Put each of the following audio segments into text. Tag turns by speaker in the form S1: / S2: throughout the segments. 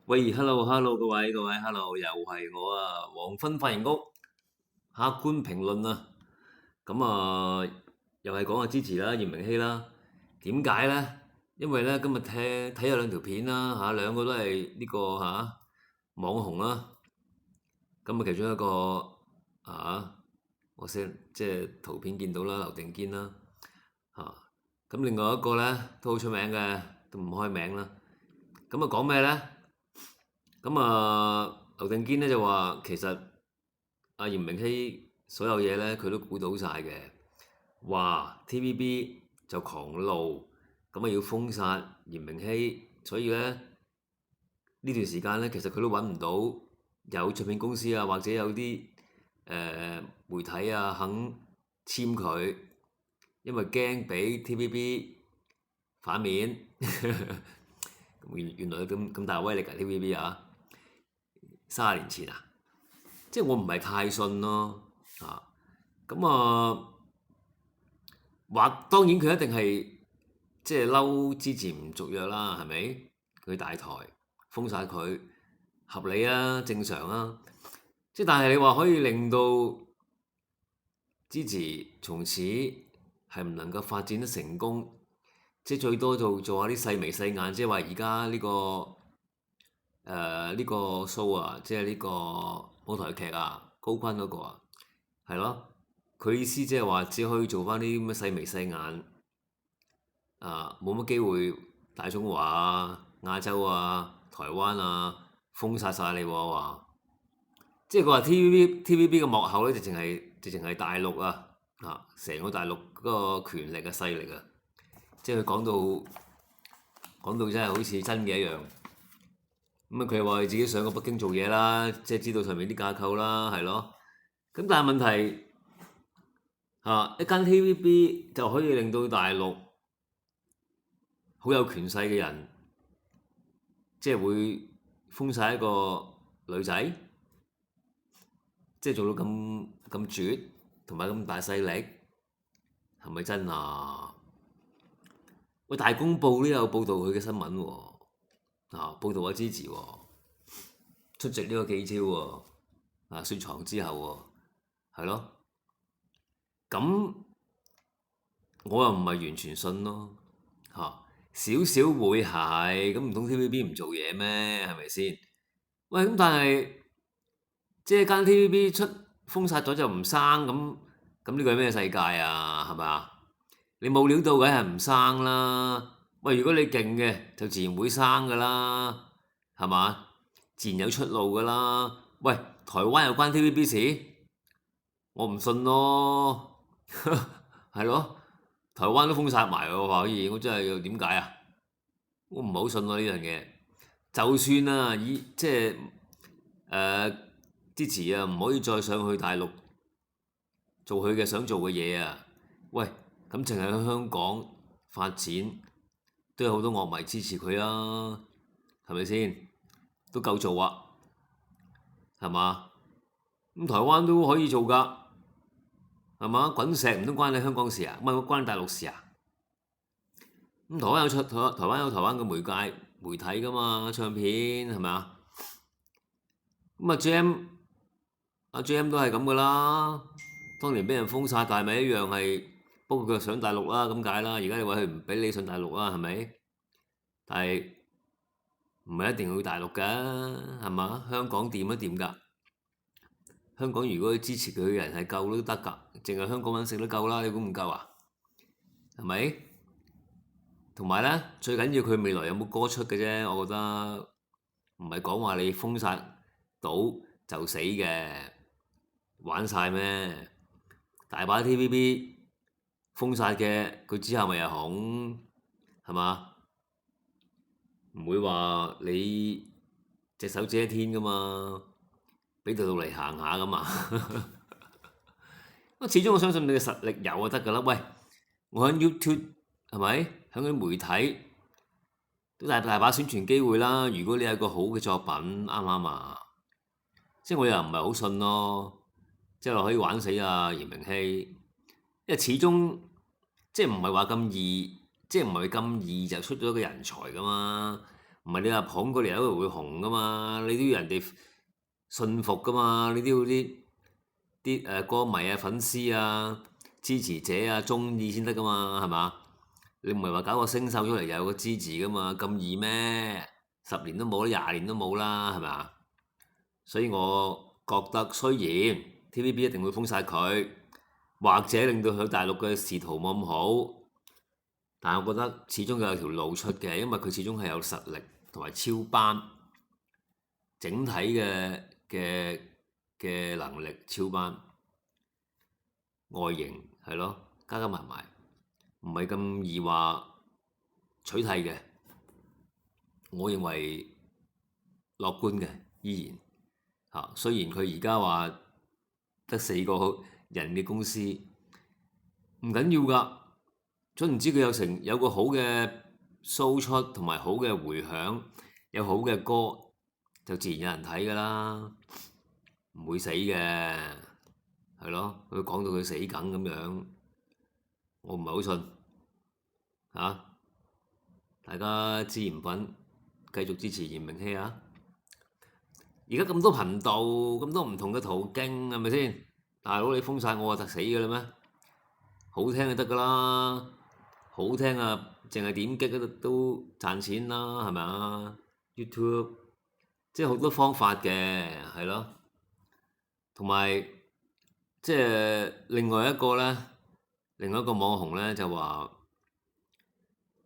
S1: 喂，hello，hello，各位，hello，又係我啊，黃昏髮型屋客觀評論啊，咁又係講下支持啦，炎明熹啦，點解呢？因為呢，今日睇咗兩條片啦，兩個都係呢個網紅啦，咁其中一個啊，我先即係圖片見到啦，劉定堅啦，咁另外一個呢，都好出名嘅，都唔開名啦，咁講咩呢？劉定堅咧就話其實炎明熹所有嘢咧佢都估到晒嘅，話 TVB 就狂怒，咁要封殺炎明熹，所以咧呢段時間咧其實佢都揾唔到有唱片公司啊或者有啲媒體啊肯簽佢，因為驚俾 TVB 反面。原來咁大威力啊 TVB 啊！30年前啊，即係我唔係太信咯話當然佢一定係即係嬲之前唔續約啦，係咪？佢大台封晒佢，合理啊，正常啊。即係但係你話可以令到支持從此係唔能夠發展得成功，即係最多做下啲細眉細眼，即係話而家呢個 show 啊，即係呢個舞台劇啊，高坤嗰個啊，係咯，佢意思即係話只可以做翻啲咁嘅細眉細眼冇乜機會大中華啊、亞洲啊、台灣啊封殺晒你喎話，即係佢話 TVB 嘅幕後咧，直情係大陸成個大陸嗰個權力嘅勢力啊，即係佢講到真係好似真嘅一樣。咁佢話自己上過北京做嘢啦，即係知道上面啲架構啦，係咯。咁但係問題一間 TVB 就可以令到大陸好有權勢嘅人，即係會封晒一個女仔，即係做到咁絕，同埋咁大勢力，係咪真啊？喂，大公報都有報導佢嘅新聞喎，報導我支持喎，出席呢個記招喎，雪藏之後喎，係咯。咁我又唔係完全信咯，少少會係，咁唔通 TVB 唔做嘢咩？係咪先？喂，咁但係即係間 TVB 封殺咗就唔生咁呢個係咩世界啊？係咪啊？你冇料到梗係唔生啦。喂，如果你勁嘅就自然會生噶啦，係嘛？自然有出路噶啦。喂，台灣有關 TVB 事？我唔信咯，係咯，台灣都封殺埋喎，可以，我真係又點解啊？我唔係好信喎呢樣嘢。就算即係支持唔可以再上去大陸做佢嘅想做嘅嘢啊！喂，咁淨係喺香港發展都有好多樂迷支持佢啊，係咪先？都夠做啊，係嘛？咁台灣都可以做㗎。係嘛？滾石唔通關你香港事啊？唔係關你大陸事啊？咁台灣有台灣嘅媒體㗎嘛？唱片係咪啊？咁阿 Gem 都係咁㗎啦。當年俾人封殺，但係咪一樣係？不過佢上大陸啦，咁解啦。而家你話佢唔俾你上大陸啦，係咪？但係唔係一定要去大陸㗎，係嘛？香港掂都掂㗎。香港如果支持佢嘅人係夠都得㗎，淨係香港揾食都夠啦。你估唔夠啊？係咪？同埋咧，最緊要佢未來有冇歌出嘅啫。我覺得唔係講話你封殺到就死嘅，玩晒咩？大把 TVB 封殺嘅，佢之後咪又紅，係嘛？唔會話你隻手遮天噶嘛，俾條路嚟行下噶嘛。始終我相信你嘅實力有就得噶啦。喂，我喺 YouTube 係咪？喺嗰啲媒體都大把宣傳機會啦。如果你有個好嘅作品，啱唔啱啊？即係我又唔係好信咯，即係話可以玩死炎明熹，因為始終即係唔係話咁易，即係唔係咁易就出咗一個人才噶嘛。唔係你話捧過嚟喺度會紅噶嘛？你都要人哋信服噶嘛？你都要啲歌迷啊、粉絲啊、支持者啊中意先得噶嘛？係嘛？你唔係話搞個星秀出嚟有個支持噶嘛？咁易咩？10年都冇啦，20年都冇啦，係咪啊？所以我覺得雖然 TVB 一定會封殺佢，或者令到佢大陸嘅仕途冇咁好，但係我覺得始終有條路出嘅，因為佢始終係有實力同埋超班，整體嘅嘅能力超班，外形係咯，加加埋埋，唔係咁易話取替嘅。我認為樂觀嘅依然嚇，雖然佢而家話得4個人嘅公司，唔緊要㗎。總唔知佢有個好嘅 show 出，同埋好嘅迴響，有好嘅歌，就自然有人睇㗎啦，唔會死嘅，係咯。佢講到佢死梗咁樣，我唔係好信嚇。大家支持品，繼續支持嚴明熙啊！而家咁多頻道，咁多唔同嘅途徑，係咪先？大佬你封殺我就死㗎啦咩？好聽就得㗎啦，好聽啊，淨係點擊都賺錢啦，係咪啊？YouTube 即係好多方法嘅，係咯。同埋即係另外一個咧，另外一個網紅咧就話，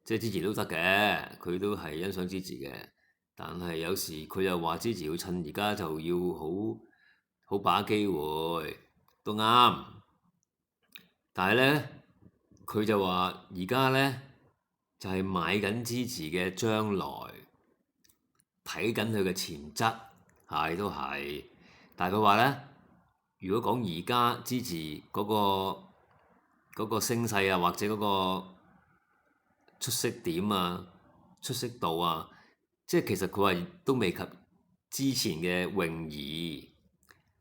S1: 即係支持都得嘅，佢都係欣賞支持嘅。但係有時佢又話支持要趁而家就要好把握機會，都啱。但係咧，佢就話而家咧就係買緊支持嘅將來，睇緊佢嘅潛質，係都係。但係佢話咧，如果講而家支持嗰個聲勢啊，或者嗰個出色點啊、出色度啊，即係其實佢話都未及之前嘅泳兒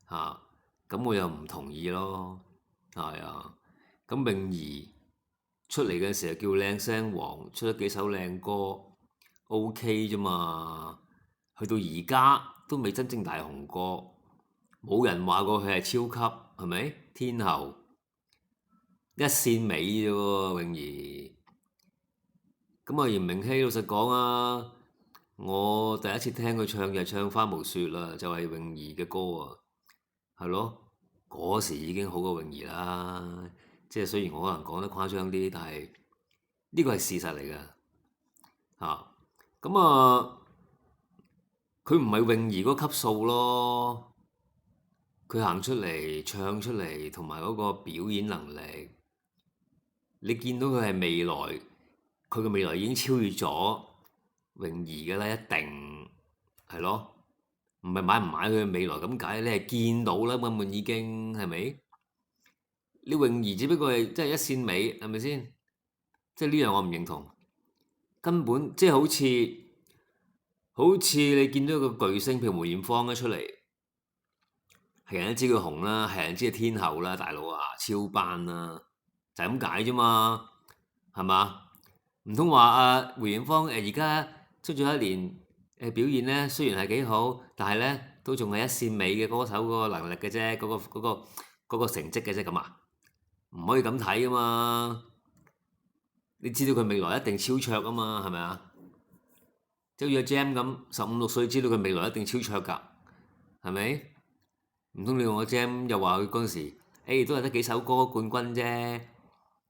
S1: 嚇，咁我又唔同意咯，係啊。咁泳兒出嚟嘅時候叫靚聲王，出咗幾首靚歌，OK 啫嘛。去到而家都未真正大紅過，冇人話過佢係超級，係咪？天后一線尾啫喎，泳兒。咁啊，嚴明熙老實講啊，我第一次聽佢唱就係唱花無雪啦，就係泳兒嘅歌啊，係咯，嗰時已經好過泳兒啦。即係雖然我可能講得誇張啲，但係呢個係事實嚟㗎嚇。咁啊，佢唔係泳兒嗰級數咯，佢行出嚟唱出嚟，同埋嗰個表演能力，你見到佢係未來，佢嘅未來已經超越咗泳兒㗎啦，一定係咯。唔係買唔買佢嘅未來咁解，你係見到啦，根本已經係咪？你泳兒只不過係即係一線尾，係咪先？即係呢樣我唔認同，根本即係好似你見到個巨星，譬如梅艷芳一出嚟，係人都知佢紅啦，係人知佢天后啦，大佬啊，超班啦，就係咁解啫嘛，係嘛？唔通話啊梅艷芳而家出咗一年表現咧，雖然係幾好，但係咧都仲係一線尾嘅歌手嗰個能力嘅啫，嗰個成績嘅啫咁啊，唔可以咁睇噶嘛！你知道佢未來一定超卓啊嘛，係咪啊？即係好似阿 Gem 咁，15、16歲知道佢未來一定超卓㗎，係咪？唔通你同我 Gem 又話佢嗰陣時，都係得幾首歌冠軍啫，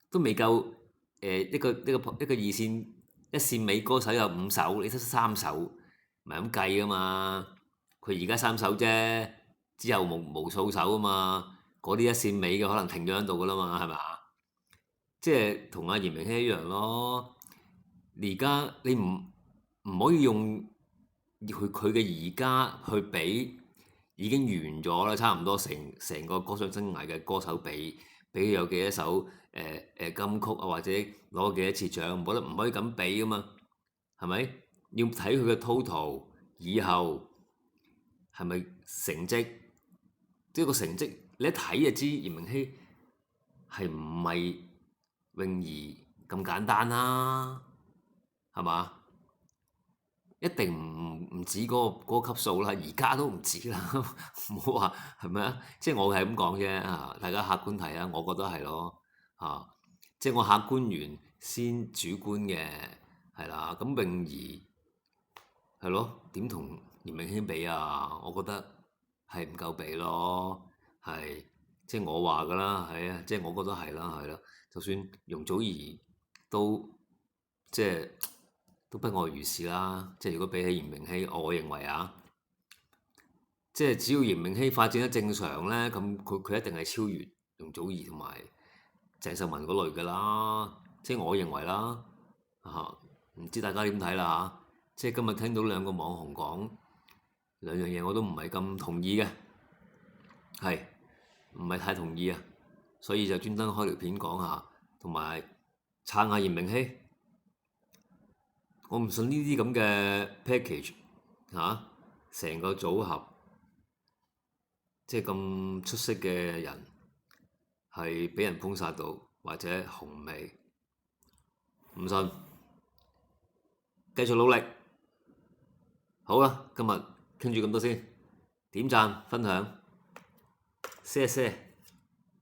S1: 都未夠一個二線一線尾歌手有5首，你得3首，唔係咁計㗎嘛？佢而家3首啫，之後無數首啊嘛，嗰啲一線尾嘅可能停咗喺度㗎啦嘛，係咪？即係同阿嚴明熙一樣咯。而家你唔可以用佢嘅而家去比，已經完咗啦，差唔多成個歌唱生涯嘅歌手比佢有幾多首金曲啊，或者攞幾多次獎，唔可以咁比噶嘛，係咪？要睇佢嘅 total 以後係咪成績，即係個成績你一睇就知嚴明熙係唔係泳兒咁簡單啦，係嘛？一定唔止嗰個級數啦，而家都唔止啦，唔好話係咪啊？即係我係咁講啫嚇，大家客觀睇啊，我覺得係咯嚇，即係我客觀完先主觀嘅係啦。咁泳兒係咯，點同嚴明熙比啊？我覺得係唔夠比咯，係即係我話㗎啦，係啊，即係我覺得係啦，係啦，就算容祖兒都即係。都不外如是啦，即係如果比起嚴明熙，我認為啊，即係只要嚴明熙發展得正常咧，咁佢一定係超越容祖兒同埋鄭秀文嗰類㗎啦，即係我認為啦，嚇唔知大家點睇啦嚇，即係今日聽到兩個網紅講兩樣嘢，我都唔係咁同意嘅，係唔係太同意啊？所以就專登開條片講下，同埋撐下嚴明熙。我唔信呢啲咁嘅 package 嚇，成個組合即係咁出色嘅人係俾人封殺到或者紅尾，唔信，繼續努力。好啦，今日傾住咁多先，點讚分享，謝謝。